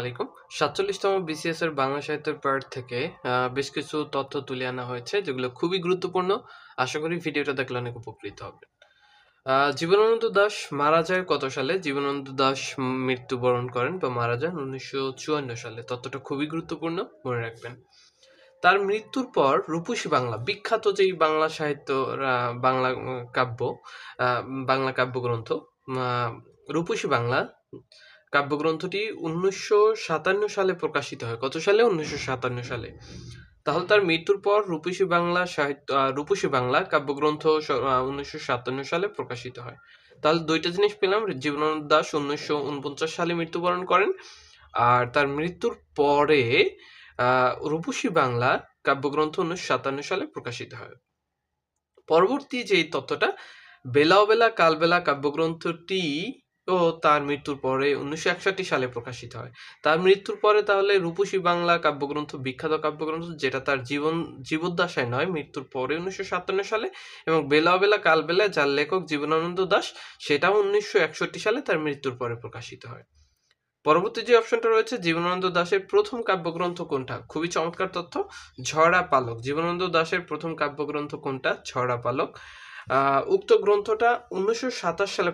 আলাইকুম। ৪৭তম বিসিএস এর বাংলা সাহিত্যের পার্ট থেকে বেশ কিছু তথ্য তুলে আনা হয়েছে যেগুলো খুবই গুরুত্বপূর্ণ। আশা করি ভিডিওটা দেখলে অনেক উপকৃত হবেন। জীবনানন্দ দাশ মারা যায় কত সালে? জীবনানন্দ দাশ মৃত্যুবরণ করেন বা মারা যান ১৯৫৪ সালে। তথ্যটা খুবই গুরুত্বপূর্ণ, মনে রাখবেন। তার মৃত্যুর পর রূপসী বাংলা, বিখ্যাত যেই বাংলা সাহিত্য বাংলা কাব্য, বাংলা কাব্যগ্রন্থ আ রূপসী বাংলা কাব্যগ্রন্থটি ১৯৫৭ সালে প্রকাশিত হয়। কত সালে? ১৯৫৭ সালে। তাহলে তার মৃত্যুর পর রূপসী বাংলা কাব্যগ্রন্থ ১৯৫৭ সালে প্রকাশিত হয়। তাহলে ২ টা জিনিস পেলাম। জীবনানন্দ দাশ ১৯৪৯ সালে মৃত্যুবরণ করেন। আর তার মৃত্যুর পরে রূপসী বাংলা কাব্যগ্রন্থ ১৯৫৭ সালে প্রকাশিত হয়। পরবর্তী যেই তথ্যটা, বেলা অবেলা কালবেলা কাব্যগ্রন্থটি তার মৃত্যুর পরে ১৯৬১ সালে প্রকাশিত হয়। তার মৃত্যুর পরে তাহলে রূপসী বাংলা কাব্যগ্রন্থ, বিখ্যাত কাব্যগ্রন্থ, যেটা তার জীবদ্দশায় নয়, মৃত্যুর পরে ১৯৫৭ সালে, এবং বেলা অবেলা কালবেলা যার লেখক জীবনানন্দ দাশ, সেটাও ১৯৬১ সালে তার মৃত্যুর পরে প্রকাশিত হয়। পরবর্তী যে অপশনটা রয়েছে, জীবনানন্দ দাশের প্রথম কাব্যগ্রন্থ কোনটা? খুবই চমৎকার তথ্য, ঝরা পালক। জীবনানন্দ দাশের প্রথম কাব্যগ্রন্থ কোনটা? ঝরা পালক। উক্ত গ্রন্থটা ১৯২৭ সালে